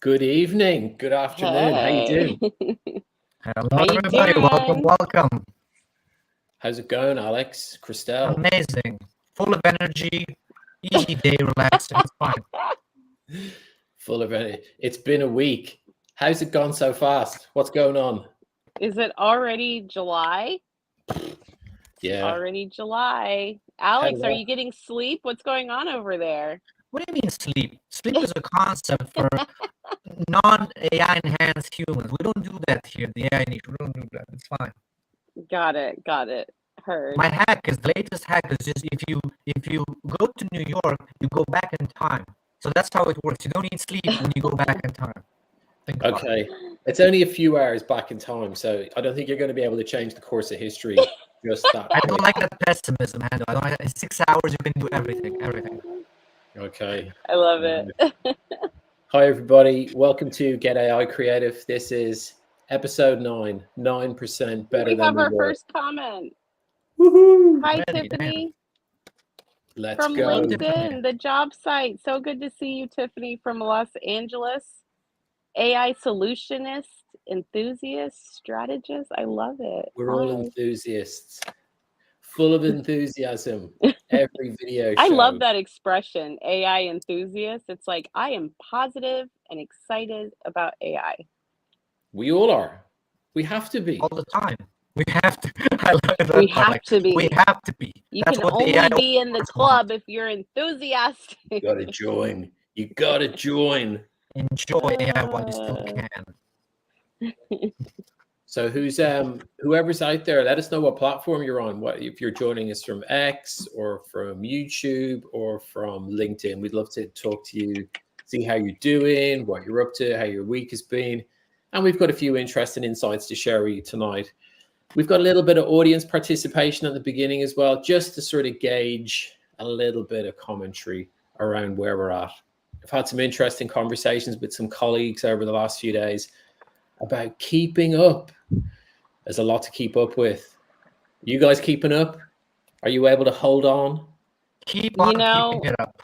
Good evening, good afternoon. How you Hey, doing? Hello, how you everybody. Welcome, doing? welcome. How's it going, Alex? Christelle? Amazing. Full of energy. Easy day, relaxing. It's fine. Full of it. It's been a week. How's it gone so fast? What's going on? Is it already July? Yeah. Already July. Alex, are you getting sleep? What's going on over there? What do you mean sleep? Sleep is a concept for non-AI enhanced humans. We don't do that here in the AI niche. We don't do that. It's fine. Got it. Heard. My hack is the latest hack is just if you go to New York, you go back in time. So that's how it works. You don't need sleep when you go back in time. Think about it. Okay. It's only a few hours back in time, so I don't think you're going to be able to change the course of history just that I quick. don't like that pessimism, Hando. I don't like in 6 hours you can do everything. Okay. I love it. Hi, everybody. Welcome to Get AI Creative. This is episode 9, 9% better We than have we our were. first comment. Woohoo! Hi, Ready, Tiffany Let's from go. LinkedIn, the job site. So good to see you, Tiffany from Los Angeles. AI solutionist, enthusiast, strategist. I love it. We're all Hi. enthusiasts, full of enthusiasm. Every video show. I love that expression, AI enthusiast. It's like I am positive and excited about AI. We all are. We have to be. all the time. We have to. I love that We part, have to be. We have to be. You That's can what the only AI be in the wants. club if you're enthusiastic. You gotta join. You gotta join. Enjoy AI while you still can. So whoever's out there, let us know what platform you're on. What if you're joining us from X or from YouTube or from LinkedIn? We'd love to talk to you, see how you're doing, what you're up to, how your week has been. And we've got a few interesting insights to share with you tonight. We've got a little bit of audience participation at the beginning as well, just to sort of gauge a little bit of commentary around where we're at. I've had some interesting conversations with some colleagues over the last few days about keeping up. There's a lot to keep up with. You guys keeping up? Are you able to hold on? Keep on keeping it up.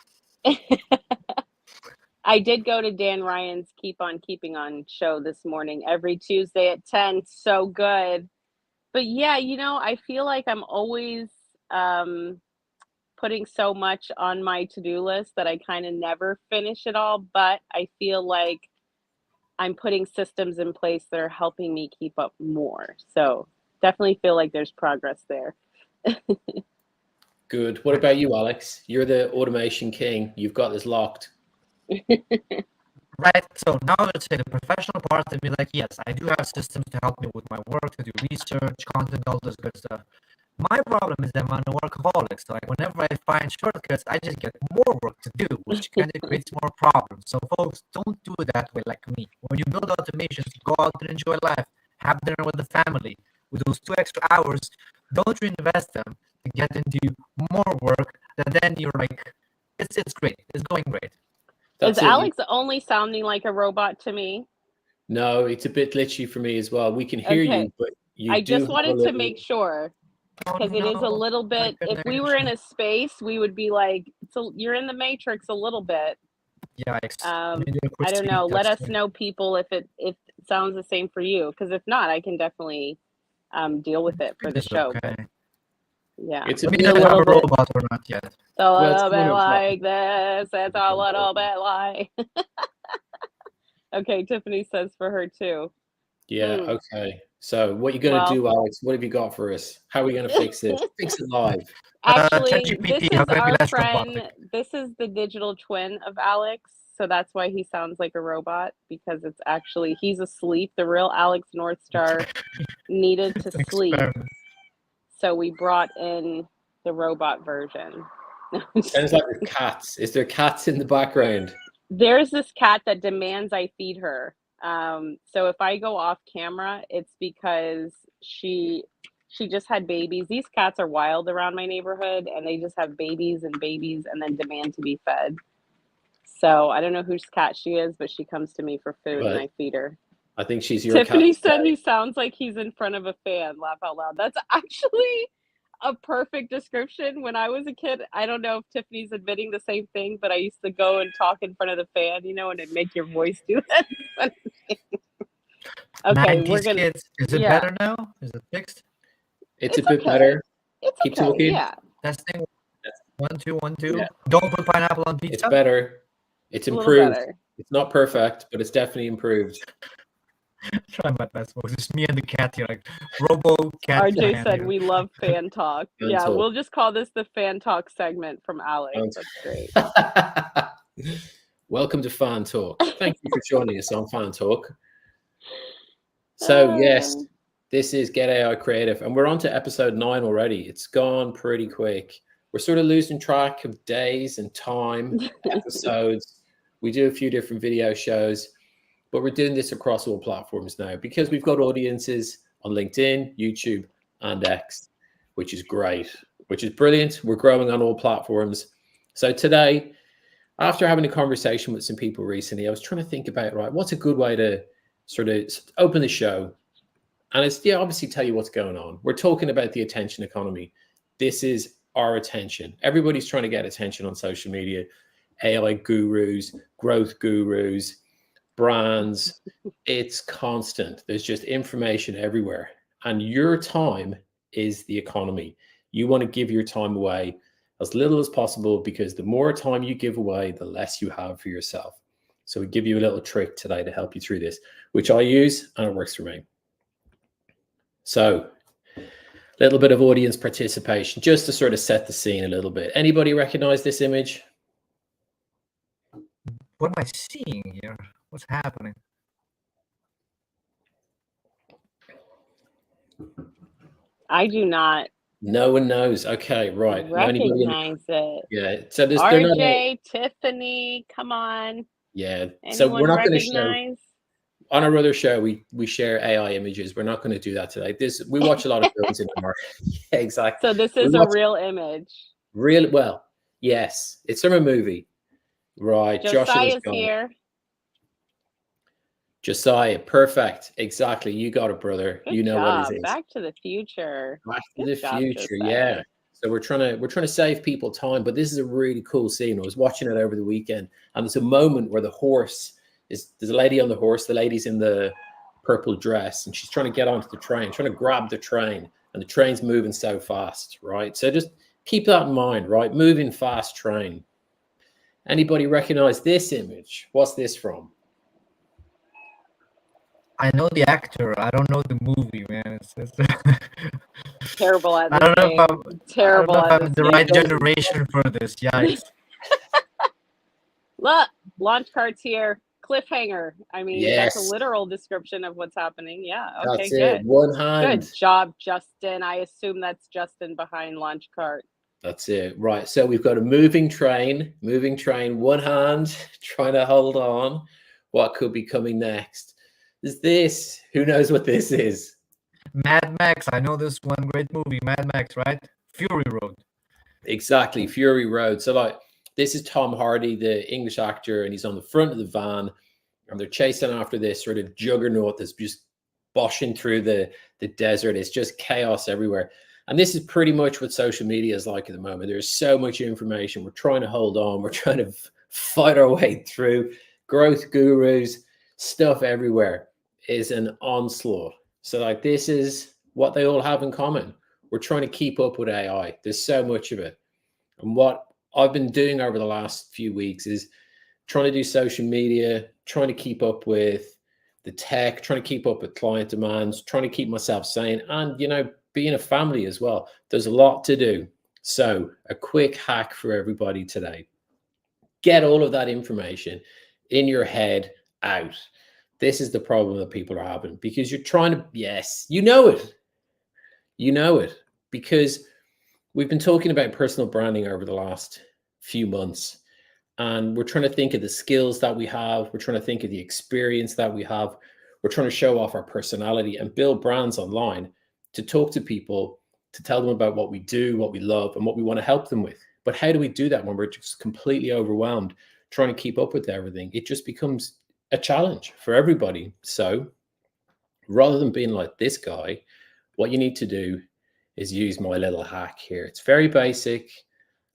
I did go to Dan Ryan's Keep on Keeping On show this morning, every Tuesday at 10. So good. But yeah, I feel like I'm always putting so much on my to-do list that I kind of never finish it all. But I feel like I'm putting systems in place that are helping me keep up more. So definitely feel like there's progress there. Good. What about you, Alex? You're the automation king. You've got this locked. Right. So now let's say the professional part of me, like, yes, I do have systems to help me with my work, to do research, content, all this good stuff. My problem is that I'm a workaholic. So like whenever I find shortcuts, I just get more work to do, which kind of creates more problems. So folks, don't do it that way like me. When you build automations, go out and enjoy life, have dinner with the family. With those 2 extra hours, don't reinvest them to get into more work. And then you're like, it's great. It's going great. Is Alex only sounding like a robot to me? No, it's a bit glitchy for me as well. We can hear you, but I just wanted to make sure, because it is a little bit. If we were in a space, we would be like, "So you're in the matrix a little bit." Yeah. I don't know. Let us know, people, if it sounds the same for you, because if not, I can definitely deal with it for the show. Okay. But yeah, it's a little bit robot or not yet. It's a little bit like this. It's a little bit like. Okay, Tiffany says for her too. Yeah. Okay. So what are you going to do, Alex? What have you got for us? How are we going to fix this? Fix it live. Actually, this is our friend. This is the digital twin of Alex. So that's why he sounds like a robot, because it's actually, he's asleep. The real Alex Northstar needed to sleep. So we brought in the robot version. Sounds like there's cats. Is there cats in the background? There's this cat that demands I feed her. So if I go off camera, it's because she just had babies. These cats are wild around my neighborhood, and they just have babies and then demand to be fed. So I don't know whose cat she is, but she comes to me for food and I feed her. I think she's your Tiffany cat. said he sounds like he's in front of a fan. Laugh out loud. That's actually a perfect description. When I was a kid, I don't know if Tiffany's admitting the same thing, but I used to go and talk in front of the fan, you know, and it'd make your voice do that. Okay, we're 90s gonna. kids. Is it Yeah, better now? Is it fixed? It's a it's bit okay. better. It's Keep okay. talking. Yeah, Testing. 1, 2, 1, 2. Yeah. Don't put pineapple on It's pizza. better. It's a little improved. better. It's not perfect, but it's definitely improved. Try my best, folks. It's me and the cat here, like Robo Cat. RJ Man said here. we love fan talk. Fan Yeah, talk. we'll just call this the fan talk segment from Alex. Fan That's great. Welcome to Fan Talk. Thank you for joining us on Fan Talk. So yes, this is Get AI Creative, and we're on to episode 9 already. It's gone pretty quick. We're sort of losing track of days and time, episodes. We do a few different video shows, but we're doing this across all platforms now because we've got audiences on LinkedIn, YouTube, and X, which is great, which is brilliant. We're growing on all platforms. So today, after having a conversation with some people recently, I was trying to think about, right, what's a good way to sort of open the show? And it's, yeah, obviously tell you what's going on. We're talking about the attention economy. This is our attention. Everybody's trying to get attention on social media. AI gurus, growth gurus, brands. It's constant. There's just information everywhere. And your time is the economy. You want to give your time away as little as possible, because the more time you give away, the less you have for yourself. So we give you a little trick today to help you through this, which I use, and it works for me. So a little bit of audience participation, just to sort of set the scene a little bit. Anybody recognize this image? What am I seeing here? What's happening? I do not No one knows. Okay, right. recognize it. Yeah. So there's RJ, Tiffany, come on. yeah. Anyone So we're not going to show recognize? on our other show. We share AI images. We're not going to do that today. We watch a lot of films in the market. Yeah, exactly. So this is a real image. Really well. Yes, it's from a movie. Right. Josiah's here. Josiah, perfect. Exactly. You got it, brother. Good you know job. what it is. Back to the Future. Back to Good the job, Future. Josiah. Yeah. So we're trying to save people time, but this is a really cool scene. I was watching it over the weekend, and there's a moment where there's a lady on the horse. The lady's in the purple dress, and she's trying to get onto the train, trying to grab the train, and the train's moving so fast, right? So just keep that in mind, right? Moving fast train. Anybody recognize this image? What's this from? I know the actor. I don't know the movie, man. It's Terrible at this I don't know game. if I'm Terrible I don't know if at I'm this the game. right generation for this. Yeah. Look, launch cards here. Cliffhanger. I mean, that's Yes. a literal description of what's happening. Yeah. Okay, That's good. it. One hand. Good job, Justin. I assume that's Justin behind launch cart. That's it. Right. So we've got a moving train, one hand, trying to hold on. What could be coming next? Is this? Who knows what this is? Mad Max. I know this one great movie, Mad Max, right? Fury Road. Exactly. Fury Road. So like this is Tom Hardy, the English actor, and he's on the front of the van, and they're chasing after this sort of juggernaut that's just boshing through the desert. It's just chaos everywhere. And this is pretty much what social media is like at the moment. There's so much information. We're trying to hold on. We're trying to fight our way through. Growth gurus, stuff everywhere is an onslaught. So like this is what they all have in common. We're trying to keep up with AI. There's so much of it. And what I've been doing over the last few weeks is trying to do social media, trying to keep up with the tech, trying to keep up with client demands, trying to keep myself sane, and, you know, being a family as well. There's a lot to do. So a quick hack for everybody today. Get all of that information in your head out. This is the problem that people are having, because you're trying to, yes, you know it, because we've been talking about personal branding over the last few months, and we're trying to think of the skills that we have. We're trying to think of the experience that we have. We're trying to show off our personality and build brands online to talk to people, to tell them about what we do, what we love, and what we want to help them with. But how do we do that when we're just completely overwhelmed trying to keep up with everything? It just becomes a challenge for everybody. So rather than being like this guy, what you need to do is use my little hack here. It's very basic,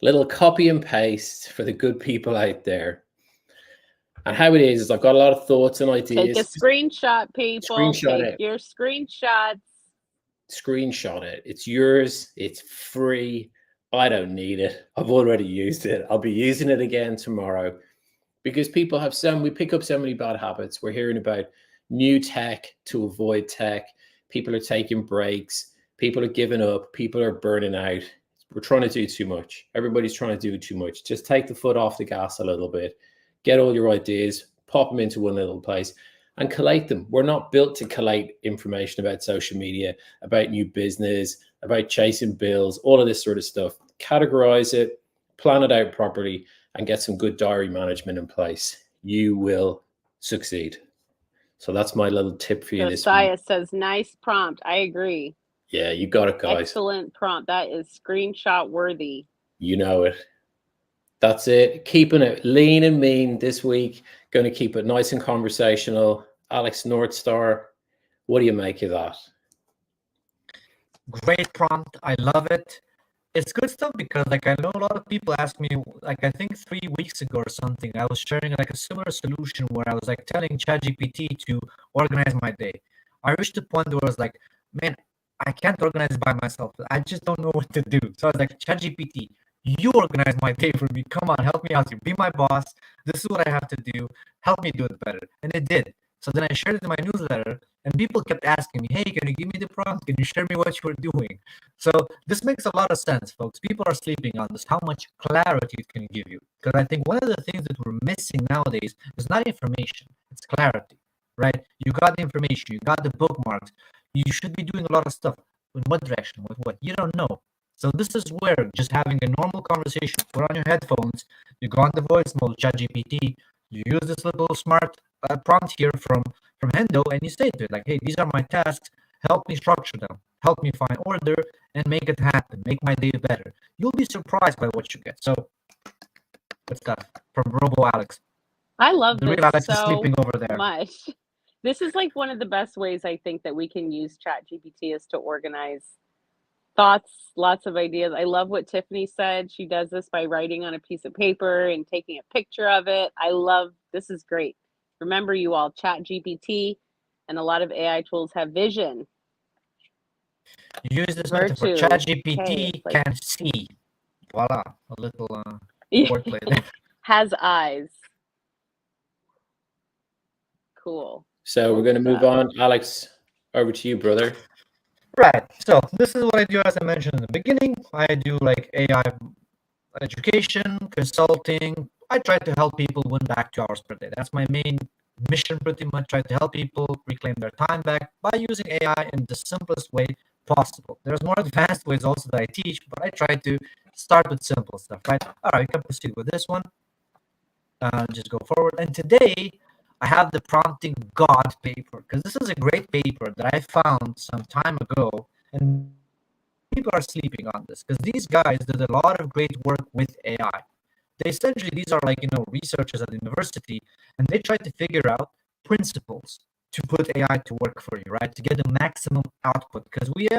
little copy and paste for the good people out there. And how it is I've got a lot of thoughts and ideas. Take a screenshot, people. Screenshot Take it. your screenshots. Screenshot it. It's yours. It's free. I don't need it. I've already used it. I'll be using it again tomorrow because people have we pick up so many bad habits. We're hearing about new tech to avoid tech. People are taking breaks. People are giving up. People are burning out. We're trying to do too much. Everybody's trying to do too much. Just take the foot off the gas a little bit. Get all your ideas, pop them into one little place and collate them. We're not built to collate information about social media, about new business, about chasing bills, all of this sort of stuff. Categorize it, plan it out properly, and get some good diary management in place. You will succeed. So that's my little tip for you this Josiah week. says, nice prompt. I agree. Yeah, you got it, guys. Excellent prompt. That is screenshot worthy. You know it. That's it. Keeping it lean and mean this week. Going to keep it nice and conversational. Alex Northstar, what do you make of that? Great prompt. I love it. It's good stuff because like I know a lot of people ask me, like I think 3 weeks ago or something, I was sharing like a similar solution where I was like telling ChatGPT to organize my day. I reached the point where I was like, man, I can't organize it by myself. I just don't know what to do. So I was like, ChatGPT, you organize my day for me. Come on, help me out here. Be my boss. This is what I have to do. Help me do it better. And it did. So then I shared it in my newsletter and people kept asking me, hey, can you give me the prompt? Can you share me what you were doing? So this makes a lot of sense, folks. People are sleeping on this, how much clarity it can give you. Because I think one of the things that we're missing nowadays is not information, it's clarity, right? You got the information, you got the bookmarks. You should be doing a lot of stuff. In what direction? With what? You don't know. So this is where just having a normal conversation, put on your headphones, you go on the voice mode, ChatGPT, you use this little smart prompt here from Hendo, and you say to it like, hey, these are my tasks, help me structure them, help me find order and make it happen, make my day better. You'll be surprised by what you get. So what's that from Robo Alex? I love The this real Alex is so sleeping over there. much. This is like one of the best ways I think that we can use ChatGPT is to organize thoughts, lots of ideas. I love what Tiffany said. She does this by writing on a piece of paper and taking a picture of it. I love this is great. Remember, you all, ChatGPT and a lot of AI tools have vision. You use this Where metaphor. to? ChatGPT Okay, it's like- can see. Voila, a little Yeah. wordplay there. Has eyes. Cool. So we're going to move on. Alex, over to you, brother. Right. So this is what I do, as I mentioned in the beginning. I do like AI education, consulting. I try to help people win back 2 hours per day. That's my main mission, pretty much. Try to help people reclaim their time back by using AI in the simplest way possible. There's more advanced ways also that I teach, but I try to start with simple stuff, right? All right, we can proceed with this one. Just go forward. And today, I have the Prompting God paper, because this is a great paper that I found some time ago, and people are sleeping on this, because these guys did a lot of great work with AI. They essentially, these are like, researchers at the university, and they try to figure out principles to put AI to work for you, right? To get the maximum output, because we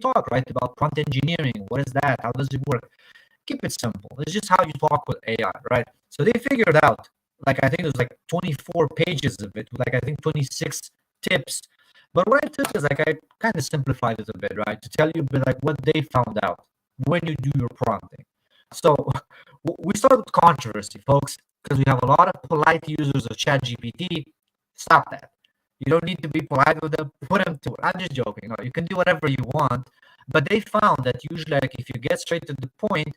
talk, right, about prompt engineering. What is that? How does it work? Keep it simple. It's just how you talk with AI, right? So they figured out, like, I think it was like 24 pages of it, like I think 26 tips. But what I took is like, I kind of simplified it a bit, right? To tell you a bit like what they found out when you do your prompting. So we start with controversy, folks, because we have a lot of polite users of ChatGPT. Stop that. You don't need to be polite with them. Put them to it. I'm just joking. You can do whatever you want. But they found that usually, like, if you get straight to the point,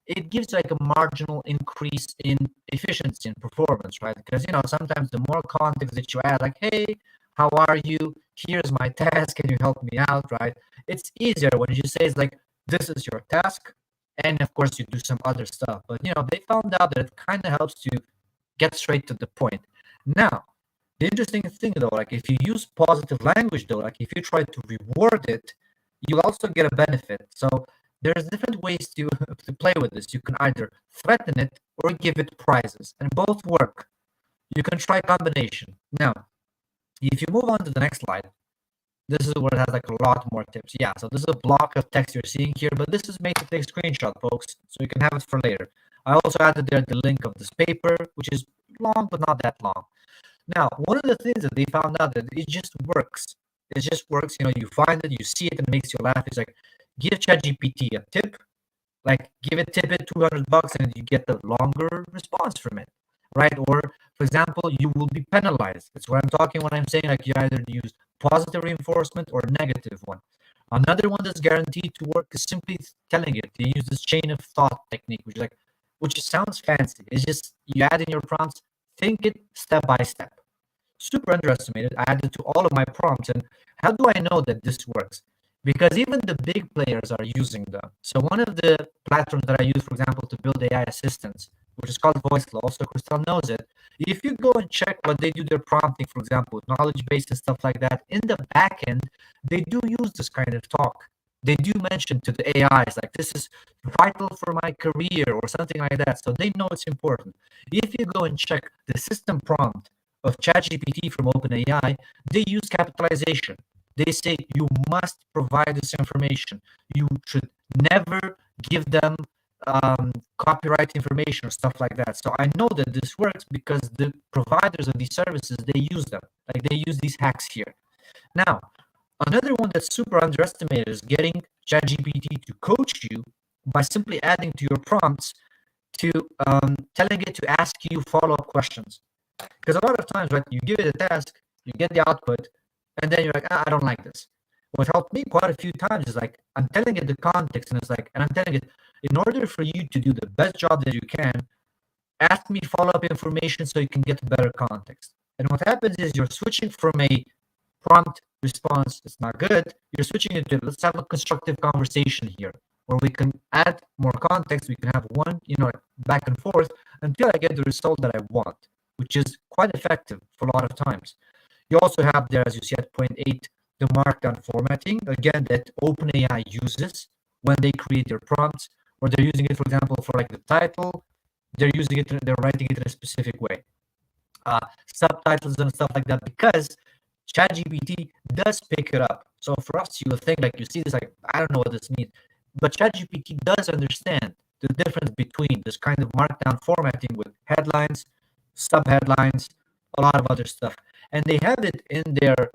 it gives like a marginal increase in efficiency and performance, right? Because, sometimes the more context that you add, like, hey, how are you? Here's my task. Can you help me out, right? It's easier when you say it's like, this is your task. And of course, you do some other stuff. But, they found out that it kind of helps you get straight to the point. Now, the interesting thing, though, like if you use positive language, though, like if you try to reward it, you also get a benefit. So there's different ways to play with this. You can either threaten it or give it prizes, and both work. You can try combination. Now, if you move on to the next slide, This is where it has like a lot more tips. Yeah, so this is a block of text you're seeing here, but this is made to take a screenshot, folks, so you can have it for later. I also added there the link of this paper, which is long, but not that long. Now, one of the things that they found out that it just works. It just works. You know, you find it, you see it, and it makes you laugh. It's like, give ChatGPT a tip, like give it tip it $200, and you get the longer response from it, right? Or, for example, you will be penalized. That's what I'm talking when I'm saying like you either use positive reinforcement or negative one. Another one that's guaranteed to work is simply telling it to use this chain of thought technique, which sounds fancy. It's just you add in your prompts, think it step by step. Super underestimated. I added to all of my prompts. And how do I know that this works? Because even the big players are using them. So one of the platforms that I use, for example, to build AI assistants, which is called VoiceLaw, so Crystal knows it. If you go and check what they do their prompting, for example, knowledge base and stuff like that, in the back end, they do use this kind of talk. They do mention to the AIs, like, this is vital for my career or something like that. So they know it's important. If you go and check the system prompt of ChatGPT from OpenAI, they use capitalization. They say you must provide this information. You should never give them copyright information or stuff like that. So I know that this works because the providers of these services, they use them. Like, they use these hacks here. Now, another one that's super underestimated is getting ChatGPT to coach you by simply adding to your prompts to telling it to ask you follow-up questions. Because a lot of times, right, you give it a task, you get the output, and then you're like, I don't like this. What helped me quite a few times is like, I'm telling it the context, and I'm telling it, in order for you to do the best job that you can, ask me follow-up information so you can get better context. And what happens is you're switching from a prompt response that's not good, you're switching it to, let's have a constructive conversation here, where we can add more context, we can have one, back and forth until I get the result that I want, which is quite effective for a lot of times. You also have there, as you see at point 8, the markdown formatting, again, that OpenAI uses when they create their prompts, or they're using it, for example, for like the title, they're writing it in a specific way. Subtitles and stuff like that, because ChatGPT does pick it up. So for us, you will think like, you see this, like, I don't know what this means, but ChatGPT does understand the difference between this kind of markdown formatting with headlines, subheadlines, a lot of other stuff. And they have it in their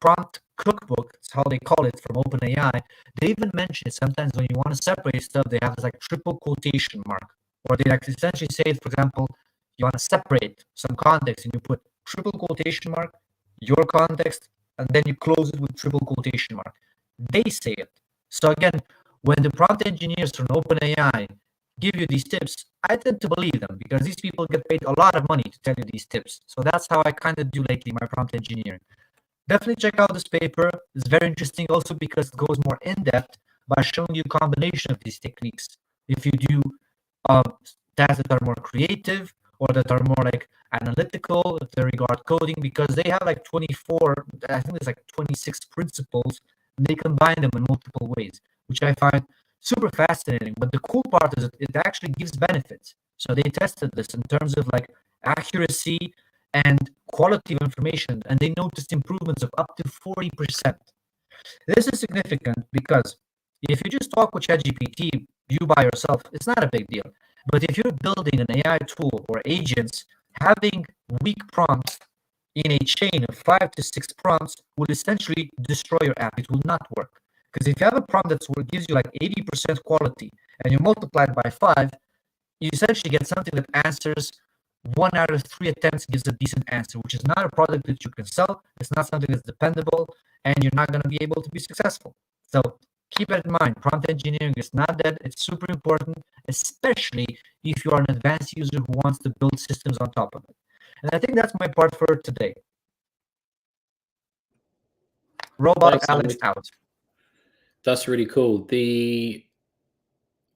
prompt cookbook, that's how they call it, from OpenAI. They even mention it sometimes when you want to separate stuff, they have this like triple quotation mark, or they like essentially say, for example, you want to separate some context and you put triple quotation mark, your context, and then you close it with triple quotation mark. They say it. So again, when the prompt engineers from OpenAI give you these tips, I tend to believe them because these people get paid a lot of money to tell you these tips. So that's how I kind of do lately my prompt engineering. Definitely check out this paper. It's very interesting also because it goes more in depth by showing you a combination of these techniques. If you do tasks that are more creative or that are more like analytical, if they regard coding, because they have like 24, I think there's like 26 principles, and they combine them in multiple ways, which I find super fascinating. But the cool part is that it actually gives benefits. So they tested this in terms of like accuracy and quality of information, and they noticed improvements of up to 40%. This is significant because if you just talk with ChatGPT, you by yourself, it's not a big deal. But if you're building an AI tool or agents, having weak prompts in a chain of 5 to 6 prompts will essentially destroy your app. It will not work. Because if you have a prompt that gives you like 80% quality and you multiply it by 5, you essentially get something that answers 1 out of 3 attempts, gives a decent answer, which is not a product that you can sell. It's not something that's dependable, and you're not going to be able to be successful. So keep it in mind. Prompt engineering is not dead. It's super important, especially if you are an advanced user who wants to build systems on top of it. And I think that's my part for today. Robot Thanks, Alex Amit. out. That's really cool.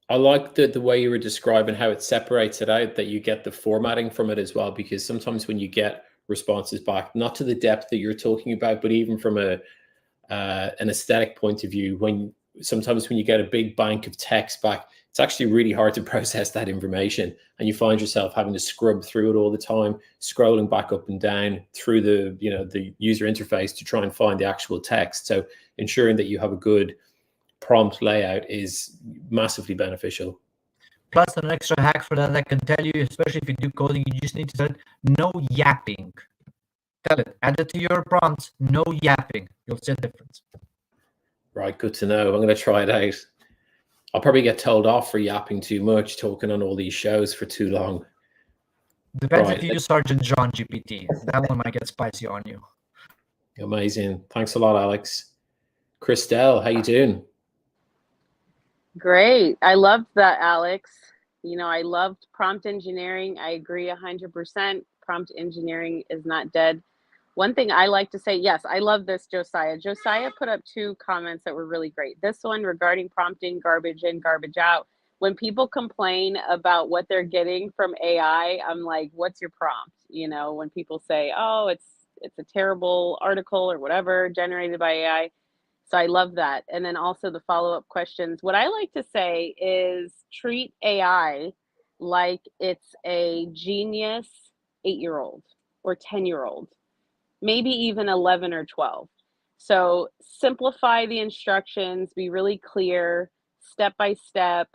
I like the way you were describing how it separates it out, that you get the formatting from it as well, because sometimes when you get responses back, not to the depth that you're talking about, but even from an aesthetic point of view, sometimes when you get a big bank of text back, it's actually really hard to process that information, and you find yourself having to scrub through it all the time, scrolling back up and down through the the user interface to try and find the actual text. So ensuring that you have a good prompt layout is massively beneficial. Plus, an extra hack for that I can tell you, especially if you do coding, you just need to tell no yapping. Tell it, add it to your prompts, no yapping. You'll see a difference. Right, good to know. I'm going to try it out. I'll probably get told off for yapping too much, talking on all these shows for too long. Depends Right. if you use Sergeant John GPT. That one might get spicy on you. Amazing. Thanks a lot, Alex. Christelle, how you doing? Great. I loved that, Alex. You know, I loved prompt engineering. I agree 100%. Prompt engineering is not dead. One thing I like to say, yes, I love this, Josiah. Josiah put up 2 comments that were really great. This one regarding prompting, garbage in, garbage out. When people complain about what they're getting from AI, I'm like, what's your prompt? You know, when people say, oh, it's a terrible article or whatever generated by AI. So I love that. And then also the follow-up questions. What I like to say is treat AI like it's a genius 8-year-old or 10-year-old, maybe even 11 or 12. So simplify the instructions, be really clear, step by step.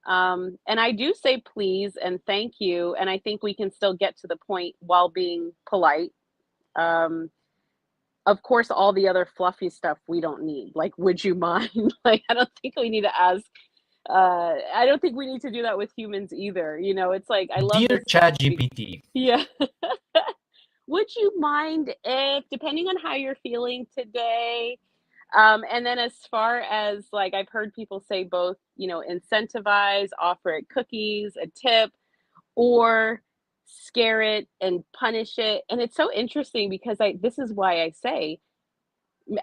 And I do say please and thank you. And I think we can still get to the point while being polite. Of course, all the other fluffy stuff we don't need. Like, would you mind? Like, I don't think we need to ask. I don't think we need to do that with humans either. You know, it's like, I love Dear this. ChatGPT. Yeah. Would you mind if, depending on how you're feeling today? And then as far as like, I've heard people say both, you know, incentivize, offer it cookies, a tip, or scare it and punish it. And it's so interesting because this is why I say,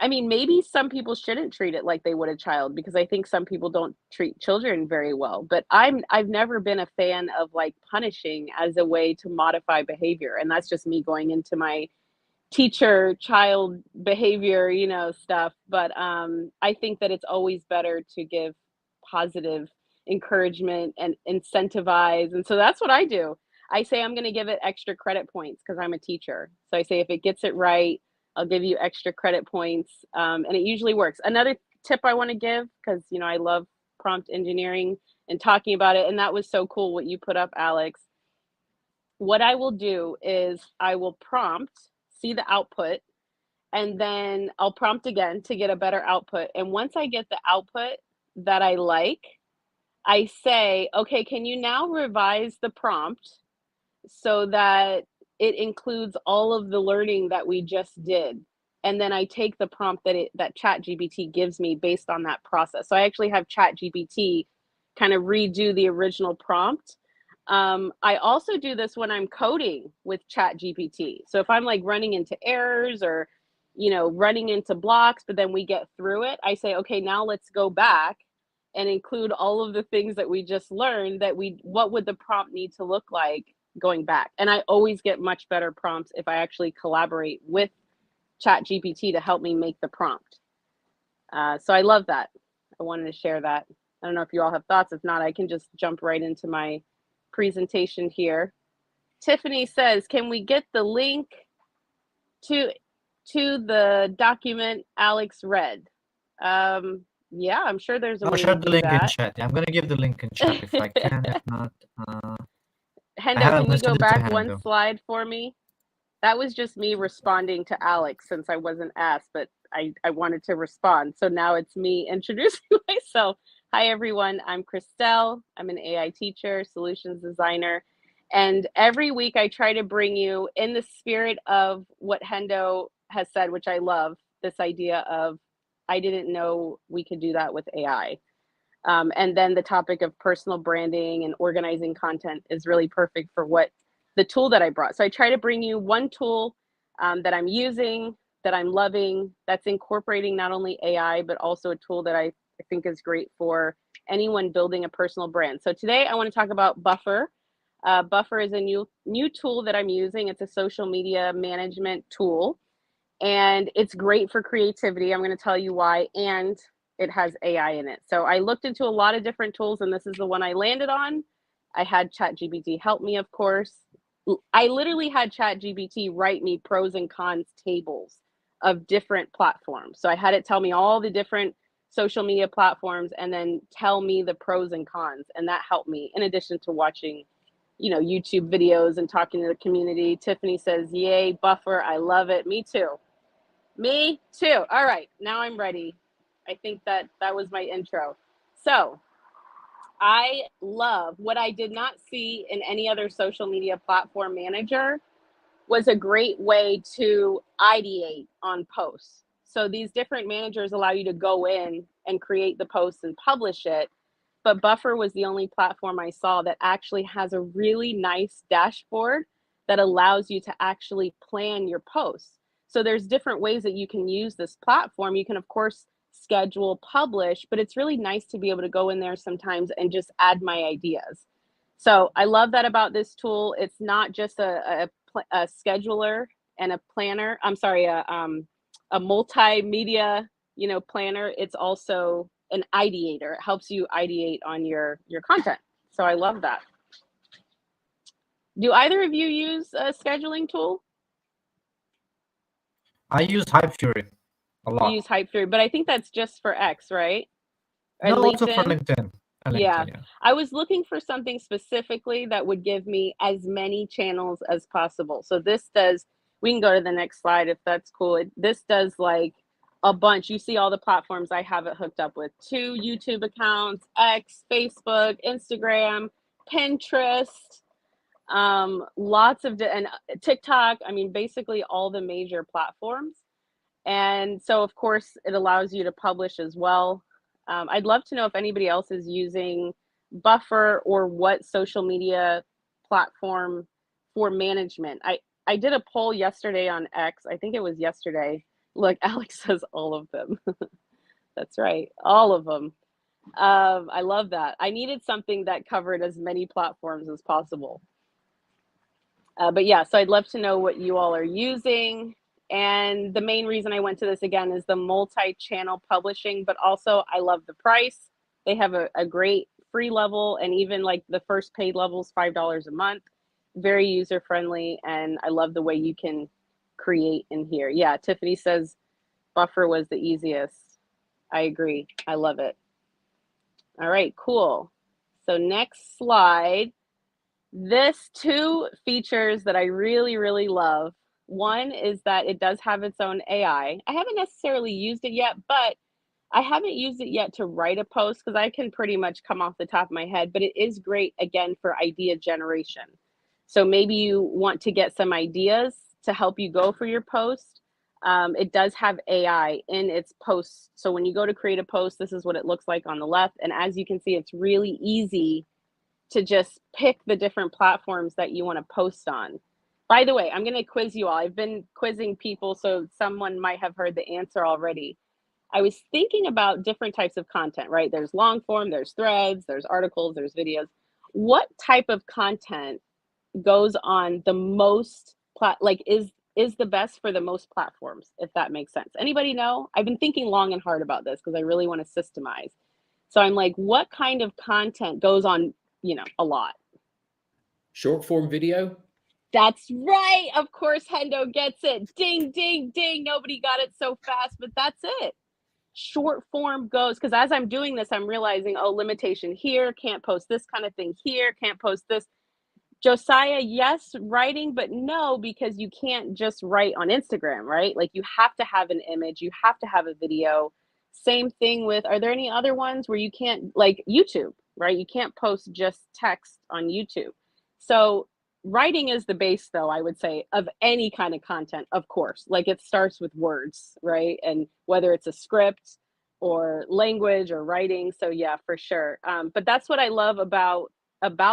I mean, maybe some people shouldn't treat it like they would a child because I think some people don't treat children very well. But I've never been a fan of like punishing as a way to modify behavior. And that's just me going into my teacher child behavior, you know, stuff. But I think that it's always better to give positive encouragement and incentivize. And so that's what I do. I say I'm going to give it extra credit points because I'm a teacher. So I say if it gets it right, I'll give you extra credit points. And it usually works. Another tip I want to give, because, you know, I love prompt engineering and talking about it. And that was so cool what you put up, Alex. What I will do is I will prompt, see the output, and then I'll prompt again to get a better output. And once I get the output that I like, I say, okay, can you now revise the prompt so that it includes all of the learning that we just did? And then I take the prompt that ChatGPT gives me based on that process. So I actually have ChatGPT kind of redo the original prompt. I also do this when I'm coding with ChatGPT. So if I'm like running into errors or, you know, running into blocks, but then we get through it, I say, okay, now let's go back and include all of the things that we just learned what would the prompt need to look like going back? And I always get much better prompts if I actually collaborate with ChatGPT to help me make the prompt. So I love that. I wanted to share that. I don't know if you all have thoughts. If not, I can just jump right into my presentation here. Tiffany says, can we get the link to the document Alex read? Yeah, I'm sure there's a way I'll share to the do link in that. chat. I'm going to give the link in chat if I can. If not, Hendo, haven't can you go listed it to back one Hendo. slide for me? That was just me responding to Alex since I wasn't asked, but I wanted to respond. So now it's me introducing myself. Hi, everyone. I'm Christelle. I'm an AI teacher, solutions designer. And every week I try to bring you in the spirit of what Hendo has said, which I love, this idea of I didn't know we could do that with AI. And then the topic of personal branding and organizing content is really perfect for what the tool that I brought. So I try to bring you one tool that I'm using, that I'm loving, that's incorporating not only AI, but also a tool that I think is great for anyone building a personal brand. So today I want to talk about Buffer. Buffer is a new tool that I'm using. It's a social media management tool, and it's great for creativity. I'm going to tell you why, and it has AI in it. So I looked into a lot of different tools, and this is the one I landed on. I had ChatGPT help me, of course. I literally had ChatGPT write me pros and cons tables of different platforms. So I had it tell me all the different social media platforms and then tell me the pros and cons. And that helped me, in addition to watching, YouTube videos and talking to the community. Tiffany says, yay, Buffer. I love it. Me too. Me too. All right, now I'm ready. I think that was my intro. So I love what I did not see in any other social media platform manager was a great way to ideate on posts. So these different managers allow you to go in and create the posts and publish it. But Buffer was the only platform I saw that actually has a really nice dashboard that allows you to actually plan your posts. So there's different ways that you can use this platform. You can, of course, schedule, publish, but it's really nice to be able to go in there sometimes and just add my ideas. So I love that about this tool. It's not just a scheduler and a planner. I'm sorry, a multimedia, planner. It's also an ideator. It helps you ideate on your content. So I love that. Do either of you use a scheduling tool? I use Hypefury a lot. You use Hypefury, but I think that's just for X, right? No, also for LinkedIn. Yeah. I was looking for something specifically that would give me as many channels as possible. So this does, we can go to the next slide if that's cool. This does like a bunch. You see all the platforms I have it hooked up with: 2 YouTube accounts, X, Facebook, Instagram, Pinterest, lots of, and TikTok. I mean, basically all the major platforms. And so of course it allows you to publish as well. I'd love to know if anybody else is using Buffer or what social media platform for management. I did a poll yesterday on X. I think it was yesterday. Look, Alex says all of them. That's right, all of them. I love that. I needed something that covered as many platforms as possible. But yeah, so I'd love to know what you all are using. And the main reason I went to this again is the multi-channel publishing, but also I love the price. They have a great free level, and even like the first paid level is $5 a month. Very user-friendly, and I love the way you can create in here. Yeah, Tiffany says Buffer was the easiest. I agree. I love it. All right, cool. So next slide. This 2 features that I really, really love. One is that it does have its own AI. I haven't necessarily used it yet, but I haven't used it yet to write a post because I can pretty much come off the top of my head, but it is great, again, for idea generation. So maybe you want to get some ideas to help you go for your post. It does have AI in its posts. So when you go to create a post, this is what it looks like on the left. And as you can see, it's really easy to just pick the different platforms that you want to post on. By the way, I'm going to quiz you all. I've been quizzing people, so someone might have heard the answer already. I was thinking about different types of content, right? There's long form, there's threads, there's articles, there's videos. What type of content goes on the most, is the best for the most platforms, if that makes sense? Anybody know? I've been thinking long and hard about this because I really want to systemize. So I'm like, what kind of content goes on, a lot? Short form video. That's right. Of course, Hendo gets it. Ding, ding, ding. Nobody got it so fast, but that's it. Short form goes, because as I'm doing this, I'm realizing, limitation here, can't post this kind of thing here, can't post this. Josiah, yes, writing, but no, because you can't just write on Instagram, right? Like you have to have an image, you have to have a video. Same thing with, are there any other ones where you can't, like YouTube, right? You can't post just text on YouTube. So writing is the base, though, I would say, of any kind of content, of course. Like it starts with words, right? And whether it's a script or language or writing. So yeah, for sure. But that's what I love about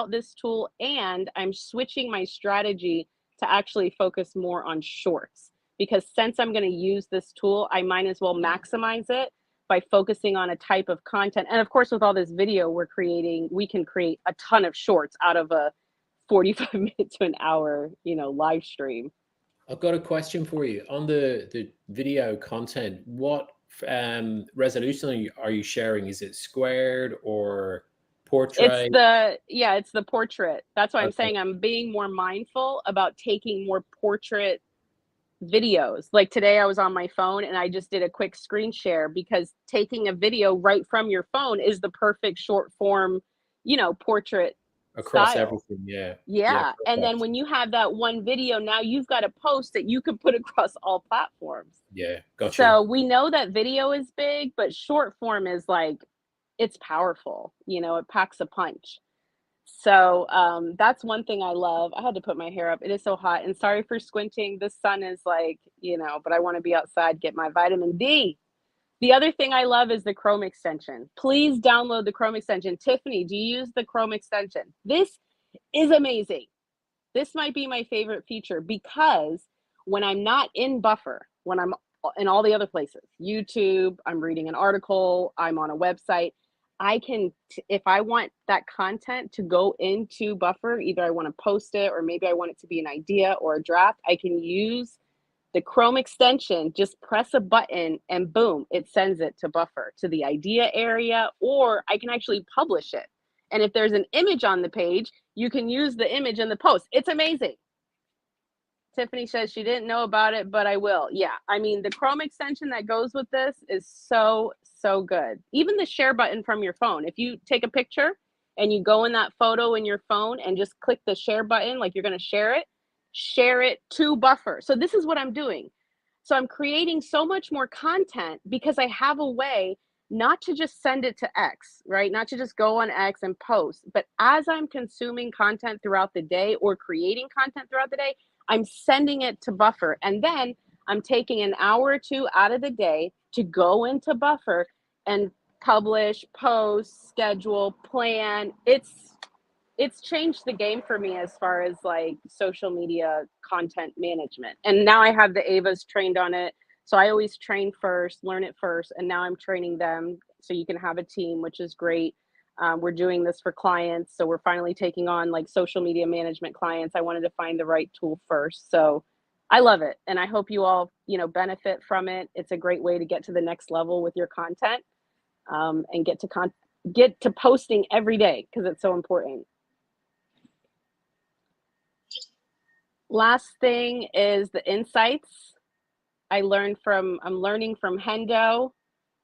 this tool. And I'm switching my strategy to actually focus more on shorts, because since I'm going to use this tool, I might as well maximize it by focusing on a type of content. And of course, with all this video we're creating, we can create a ton of shorts out of a 45 minutes to an hour, live stream. I've got a question for you on the video content. What resolution are you sharing? Is it squared or It's portrait? it's the portrait. That's why I'm Okay. saying I'm being more mindful about taking more portrait videos. Like today I was on my phone and I just did a quick screen share, because taking a video right from your phone is the perfect short form, portrait Across style. everything, yeah. Yeah, Yeah. And then perfect. when you have that one video, now you've got a post that you can put across all platforms. Yeah, got you. So we know that video is big, but short form is like, it's powerful. It packs a punch. So that's one thing I love. I had to put my hair up. It is so hot. And sorry for squinting. The sun is like, but I want to be outside, get my vitamin D. The other thing I love is the Chrome extension. Please download the Chrome extension. Tiffany, do you use the Chrome extension? This is amazing. This might be my favorite feature, because when I'm not in Buffer, when I'm in all the other places, YouTube, I'm reading an article, I'm on a website, I can, if I want that content to go into Buffer, either I want to post it or maybe I want it to be an idea or a draft, I can use the Chrome extension, just press a button and boom, it sends it to Buffer, to the idea area, or I can actually publish it. And if there's an image on the page, you can use the image in the post. It's amazing. Tiffany says she didn't know about it, but I will. Yeah, I mean, the Chrome extension that goes with this is so, so good. Even the share button from your phone. If you take a picture and you go in that photo in your phone and just click the share button, like you're going to share it to Buffer. So this is what I'm doing. So I'm creating so much more content because I have a way not to just send it to X, right? Not to just go on X and post, but as I'm consuming content throughout the day or creating content throughout the day, I'm sending it to Buffer. And then I'm taking an hour or two out of the day to go into Buffer and publish, post, schedule, plan. It's changed the game for me as far as like social media content management. And now I have the Avas trained on it. So I always train first, learn it first, and now I'm training them so you can have a team, which is great. We're doing this for clients. So we're finally taking on like social media management clients. I wanted to find the right tool first. So I love it. And I hope you all, benefit from it. It's a great way to get to the next level with your content, and get to posting every day, because it's so important. Last thing is the insights. I'm learning from Hendo,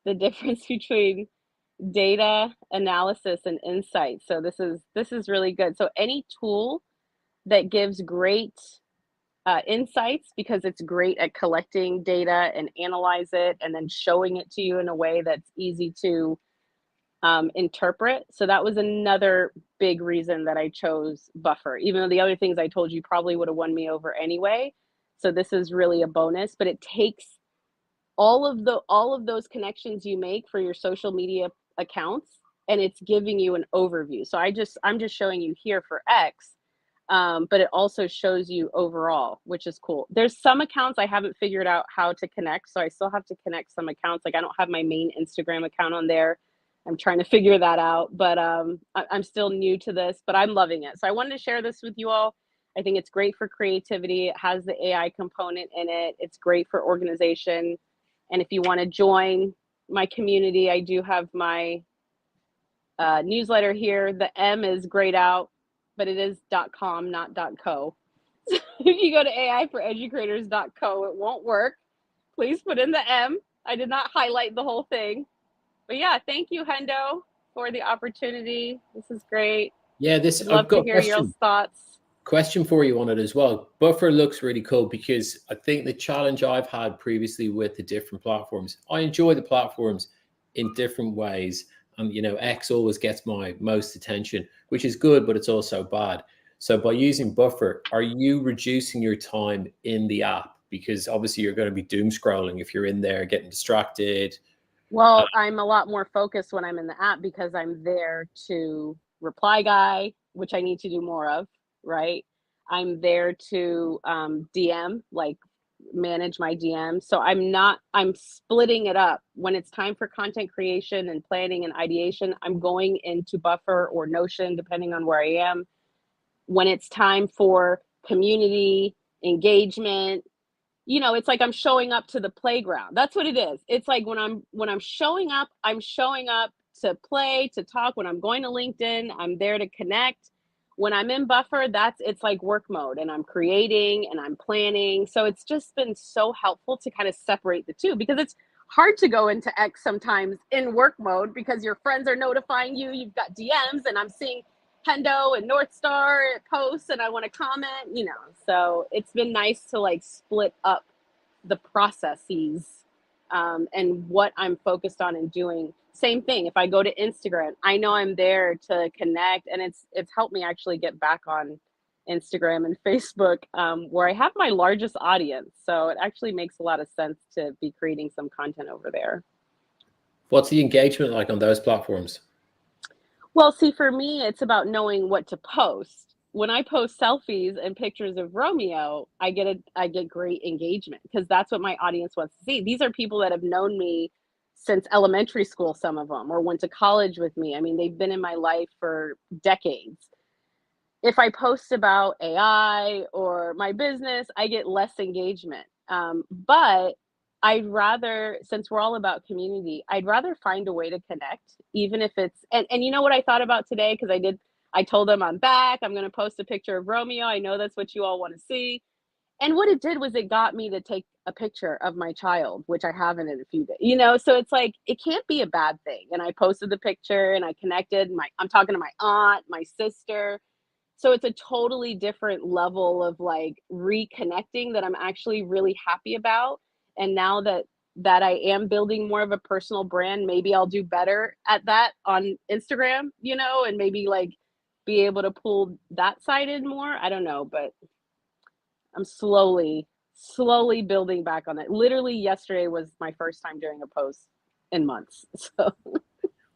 the difference between data analysis and insight. So this is really good. So any tool that gives great insights, because it's great at collecting data and analyze it and then showing it to you in a way that's easy to interpret. So that was another big reason that I chose Buffer, even though the other things I told you probably would have won me over anyway. So this is really a bonus, but it takes all of those connections you make for your social media accounts, and it's giving you an overview. So I'm just showing you here for X, but it also shows you overall, which is cool. There's some accounts I haven't figured out how to connect, so I still have to connect some accounts. Like I don't have my main Instagram account on there. I'm trying to figure that out, but I'm still new to this, but I'm loving it. So I wanted to share this with you all. I think it's great for creativity. It has the AI component in it. It's great for organization. And if you want to join my community, I do have my newsletter here. The M is grayed out, but it is .com, not .co. So if you go to AIforeducators.co, it won't work. Please put in the M. I did not highlight the whole thing. But yeah, thank you, Hendo, for the opportunity. This is great. Yeah, I'd I've love got to a hear your thoughts. question for you on it as well. Buffer looks really cool, because I think the challenge I've had previously with the different platforms, I enjoy the platforms in different ways. X always gets my most attention, which is good, but it's also bad. So by using Buffer, are you reducing your time in the app? Because obviously you're going to be doom scrolling if you're in there getting distracted. Well, I'm a lot more focused when I'm in the app, because I'm there to reply guy, which I need to do more of, right? I'm there to DM, like manage my DM. So I'm splitting it up. When it's time for content creation and planning and ideation, I'm going into Buffer or Notion, depending on where I am. When it's time for community engagement, you know, it's like I'm showing up to the playground. That's what it is. It's like when I'm showing up, I'm showing up to play, to talk. When I'm going to LinkedIn, I'm there to connect. When I'm in Buffer, it's like work mode, and I'm creating and I'm planning. So it's just been so helpful to kind of separate the two, because it's hard to go into X sometimes in work mode because your friends are notifying you, you've got DMs, and I'm seeing Pendo and North Star posts and I want to comment, you know. So it's been nice to like split up the processes, and what I'm focused on and doing. Same thing. If I go to Instagram, I know I'm there to connect, and it's helped me actually get back on Instagram and Facebook, where I have my largest audience. So it actually makes a lot of sense to be creating some content over there. What's the engagement like on those platforms? Well, see, for me, it's about knowing what to post. When I post selfies and pictures of Romeo, I get great engagement, because that's what my audience wants to see. These are people that have known me since elementary school, some of them, or went to college with me. I mean, they've been in my life for decades. If I post about AI or my business, I get less engagement. But I'd rather, since we're all about community, I'd rather find a way to connect, even if it's, and you know what I thought about today? Because I told them I'm back. I'm going to post a picture of Romeo. I know that's what you all want to see. And what it did was it got me to take a picture of my child, which I haven't in a few days, you know? So it's like, it can't be a bad thing. And I posted the picture and I connected. I'm talking to my aunt, my sister. So it's a totally different level of like reconnecting that I'm actually really happy about. And now that I am building more of a personal brand, maybe I'll do better at that on Instagram, you know, and maybe like be able to pull that side in more. I don't know, but I'm slowly building back on it. Literally yesterday was my first time doing a post in months. So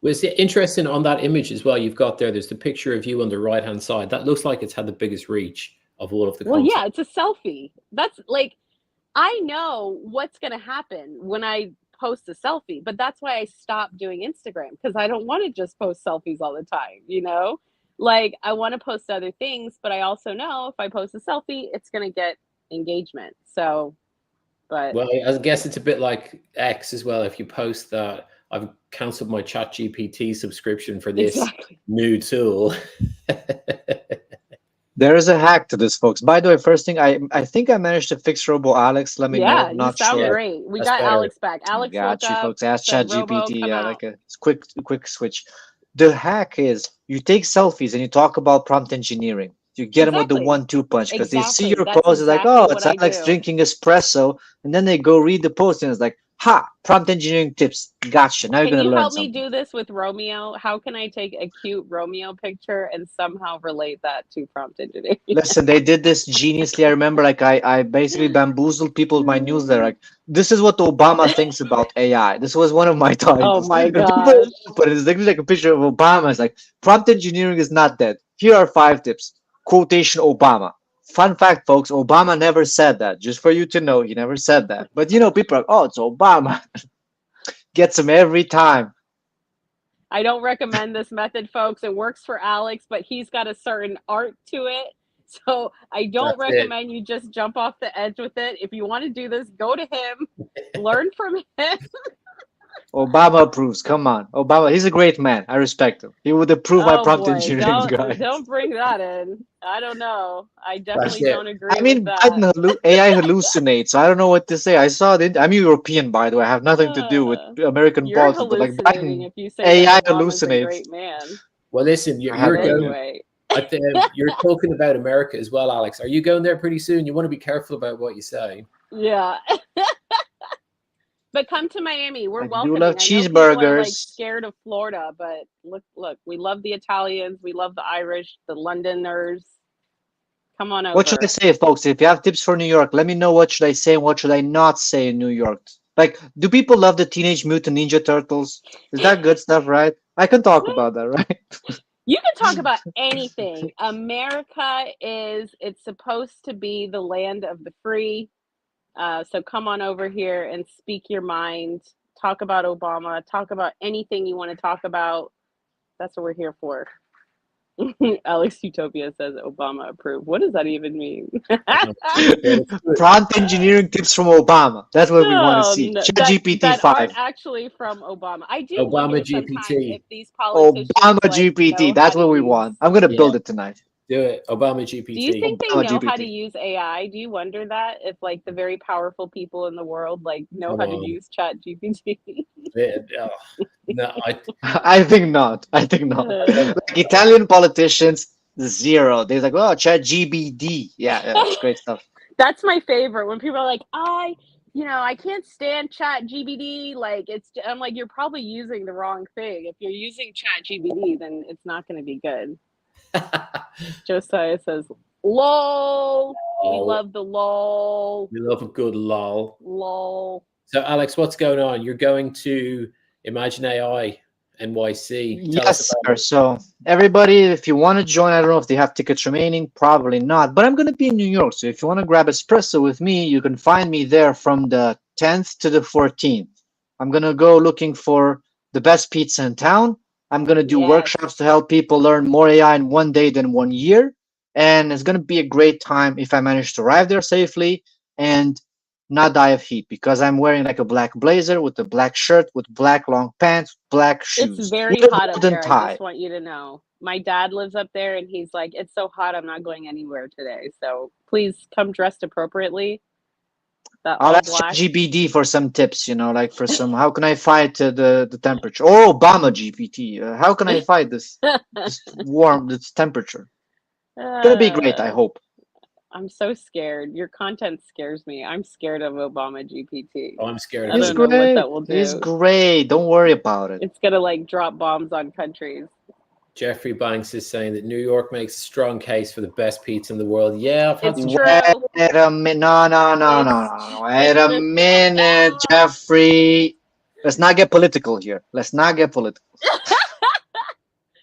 Was it interesting on that image as well? You've got there's the picture of you on the right hand side. That looks like it's had the biggest reach of all of the well, content. yeah, it's a selfie. That's like, I know what's going to happen when I post a selfie, but that's why I stopped doing Instagram, because I don't want to just post selfies all the time, you know? Like, I want to post other things, but I also know if I post a selfie, it's going to get engagement. So, but Well, I guess it's a bit like X as well. If you post that, I've canceled my ChatGPT subscription for this exactly. new tool. There is a hack to this, folks. By the way, first thing, I think I managed to fix Robo Alex. Let me know. Yeah, you Not sound sure. great. We That's got better. Alex back. Alex woke Got you, up, folks. Ask said, Robo, ChatGPT. come Yeah, out. like a quick switch. The hack is you take selfies and you talk about prompt engineering. You get them with the Exactly. 1-2 punch, because they see Exactly. your That's post. It's like, exactly oh, what it's I Alex do. drinking espresso, and then they go read the post and it's like, ha, prompt engineering tips. Gotcha. Now you're Can gonna you learn help me something. do this with Romeo? How can I take a cute Romeo picture and somehow relate that to prompt engineering? Listen, they did this geniusly. I remember, like, I basically bamboozled people with my newsletter. Like, this is what Obama thinks about AI. This was one of my Oh titles. my And people gosh. put it, it's like a picture of Obama. It's like, prompt engineering is not dead. Here are 5 tips. Quotation Obama. Fun fact, folks, Obama never said that. Just for you to know, he never said that. But, you know, people are like, oh, it's Obama. Gets him every time. I don't recommend this method, folks. It works for Alex, but he's got a certain art to it. So I don't That's it. recommend you just jump off the edge with it. If you want to do this, go to him, learn from him. Obama approves. Come on. Obama, he's a great man. I respect him. He would approve my Oh prompt boy, engineering, guys. don't bring that in. I don't know. I That's definitely it. don't agree I with mean, that. Biden AI hallucinates. I don't know what to say. I saw it. I'm European, by the way. I have nothing to do with American You're politics, but like hallucinating Biden, if you say AI that Obama's a hallucinates. great man. Well, listen, I you're have But no going. idea. anyway, You're talking about America as well, Alex. Are you going there pretty soon? You want to be careful about what you say. yeah. But come to Miami. We're I do love welcoming. I know people are like cheeseburgers. scared of Florida, but look, we love the Italians, we love the Irish, the Londoners. Come on What should I over. say, folks? If you have tips for New York, let me know what should I say and what should I not say in New York. Like, do people love the Teenage Mutant Ninja Turtles? Is that good stuff, right? I can talk about that, right? You can talk about anything. America it's supposed to be the land of the free. So come on over here and speak your mind. Talk about Obama. Talk about anything you want to talk about. That's what we're here for. Alex Utopia says Obama approved. What does that even mean? Prompt engineering tips from Obama. That's what we want to No, see. no, ChatGPT that aren't 5. actually from Obama. I do Obama wonder sometimes GPT. if these politicians Obama like, GPT. know That's how to what we use. want. I'm gonna Yeah. build it tonight. Do it. Obama Do you GPT. think they Obama know how to GPT. use AI? Do you wonder that if like the very powerful people in the world like know Come how to on. use Chat GPT? Yeah, oh, no, I think not. I think not. Like Italian politicians, zero. They're like, oh, Chat GBD. Yeah, it's great stuff. That's my favorite when people are like, I can't stand Chat GBD. Like I'm like, you're probably using the wrong thing. If you're using Chat GBD, then it's not going to be good. Josiah says, "Lol." We Oh. love the lol. we love a good lol. Lol. So, Alex, what's going on? You're going to Imagine AI NYC. Tell Yes, us about sir. it. So everybody, if you want to join, I don't know if they have tickets remaining. Probably not. But I'm gonna be in New York. So if you want to grab espresso with me, you can find me there from the 10th to the 14th. I'm gonna go looking for the best pizza in town. I'm gonna do Yes. workshops to help people learn more AI in 1 day than 1 year. And it's gonna be a great time if I manage to arrive there safely and not die of heat because I'm wearing like a black blazer with a black shirt with black long pants, black shoes. It's very with a hot up golden there. I tie. just want you to know. My dad lives up there and he's like, it's so hot, I'm not going anywhere today. So please come dressed appropriately. That I'll all ask black. GBD for some tips, like for some, how can I fight the temperature? Or Obama GPT, how can I fight this this temperature? It's gonna be great, I hope. I'm so scared. Your content scares me. I'm scared of Obama GPT. Oh, I'm scared I of It's don't it. know what great. that will It's do. great. Don't worry about it. It's gonna like drop bombs on countries. Jeffrey Banks is saying that New York makes a strong case for the best pizza in the world. Yeah, I've had It's some. true. Wait a minute. No. Wait a minute, Jeffrey. Let's not get political here. Let's not get political.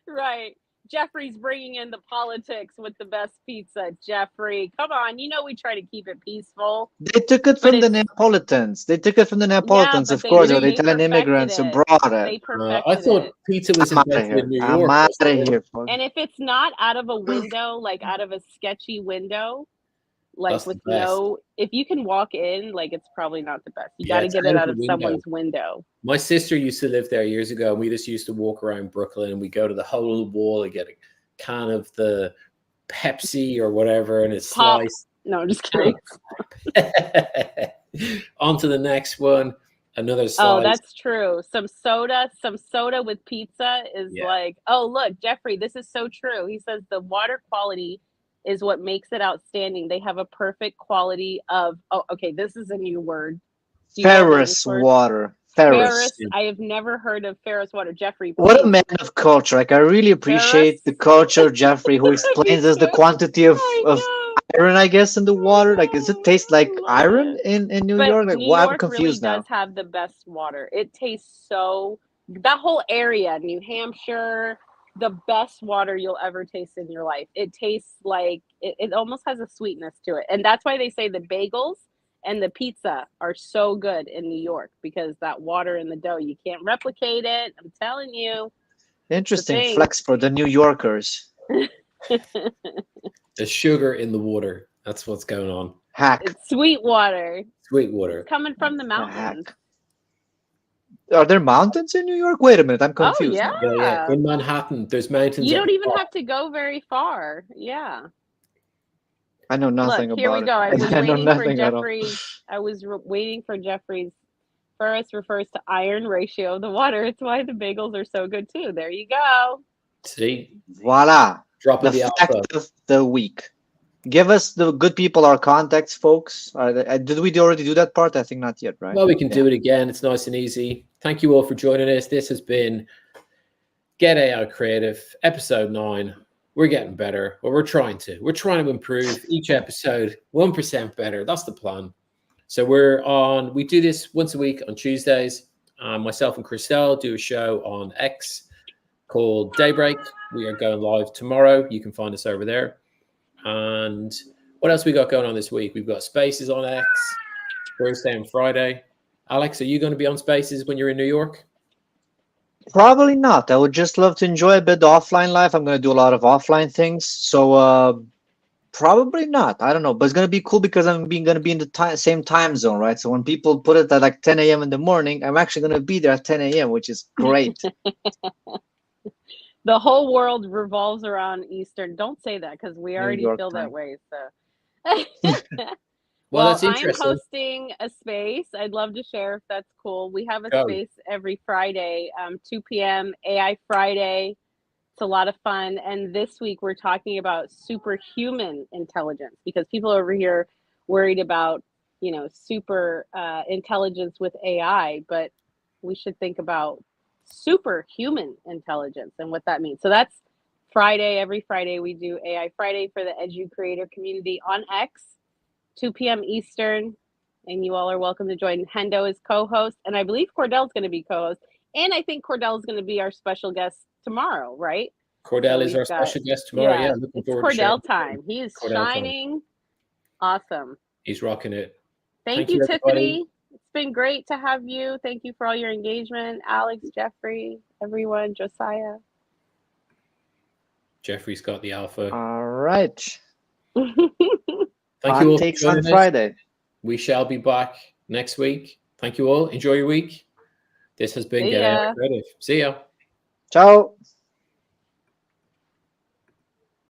Right. Jeffrey's bringing in the politics with the best pizza. Jeffrey, come on. You know we try to keep it peaceful. They took it from the Neapolitans. They took it from the Neapolitans, but of course. Or the they Italian perfected immigrants who it. brought They it. perfected I thought it. pizza was I'm out of invented here. in New I'm York. out wasn't of it? here, folks. And if it's not out of a window, like out of a sketchy window, like That's the with best. if you can walk in, like it's probably not the best. You Yeah, got to it's get it out out of of the window. someone's window. My sister used to live there years ago, and we just used to walk around Brooklyn, and we go to the hole in the wall and get a can of the Pepsi or whatever, and it's Pop. sliced. No, I'm just kidding. On to the next one. Another slice. Oh, that's true. Some soda with pizza is Yeah. like, oh, look, Jeffrey, this is so true. He says the water quality is what makes it outstanding. They have a perfect quality of, oh, okay, this is a new word. Do you know about Ferris this word? water. Ferris. Ferris. I have never heard of Ferris water. Jeffrey, What a please. man of culture. Like, I really appreciate Ferris? the culture of Jeffrey, who explains us the too. quantity of I know. iron, I guess, in the water. Like, does it taste like love iron it. in New But York? Like, New well, I'm York confused really now. does have the best water. It tastes so, that whole area, New Hampshire, the best water you'll ever taste in your life. It tastes like, it almost has a sweetness to it. And that's why they say the bagels and the pizza are so good in New York, because that water in the dough, you can't replicate it. I'm telling you. Interesting thing. flex for the New Yorkers. There's sugar in the water. That's what's going on. Hack. It's sweet water. Sweet water. It's coming from the hack. mountains. Are there mountains in New York? Wait a minute, I'm confused. yeah. now. Yeah. In Manhattan, there's mountains. You at don't the even top. have to go very far. Yeah. I know nothing Look, about here we it. go. I was I know waiting for nothing at all. Jeffrey. I was waiting for Jeffrey's. Ferris refers to iron ratio of the water. It's why the bagels are so good too. There you go. See, Voila. drop The of the alpha. fact of the week. Give us the good people our contacts, folks. Did we already do that part? I think not yet, right? Well, we can Yeah. do it again. It's nice and easy. Thank you all for joining us. This has been Get AI Creative, episode 9. We're getting better. Well, we're trying to improve each episode 1% better. That's the plan. So we do this once a week on Tuesdays. Myself and Christelle do a show on X called Daybreak. We are going live tomorrow. You can find us over there. And what else we got going on this week? We've got Spaces on X, Thursday and Friday. Alex, are you going to be on Spaces when you're in New York? Probably not. I would just love to enjoy a bit the offline life. I'm gonna do a lot of offline things, so probably not. I don't know, but it's gonna be cool because gonna be in the same time zone, right? So when people put it at like 10 a.m. in the morning, I'm actually gonna be there at 10 a.m., which is great. The whole world revolves around Eastern. Don't say that because we New already York feel that time. way. So, Well, that's I'm interesting. hosting a space. I'd love to share if that's cool. We have a Go. space every Friday, 2 p.m. AI Friday. It's a lot of fun. And this week we're talking about superhuman intelligence because people over here worried about, super intelligence with AI, but we should think about superhuman intelligence and what that means. So that's Friday. Every Friday we do AI Friday for the Edu Creator community on X, 2 p.m. Eastern. And you all are welcome to join. Hendo is co-host, and I believe Cordell's going to be co-host. And I think Cordell is going to be our special guest tomorrow, right? Cordell So is our we've got- special guest tomorrow. yeah, Yeah, looking It's forward to sharing Cordell time. He is Cordell time. shining. Awesome. He's rocking it. Thank you, Tiffany. It's been great to have you. Thank you for all your engagement. Alex, Jeffrey, everyone, Josiah. Jeffrey's got the alpha. All right. Thank you all Fun for takes on joining us. Friday. We shall be back next week. Thank you all. Enjoy your week. This has been See Get ya. AI Creative. See ya. Ciao.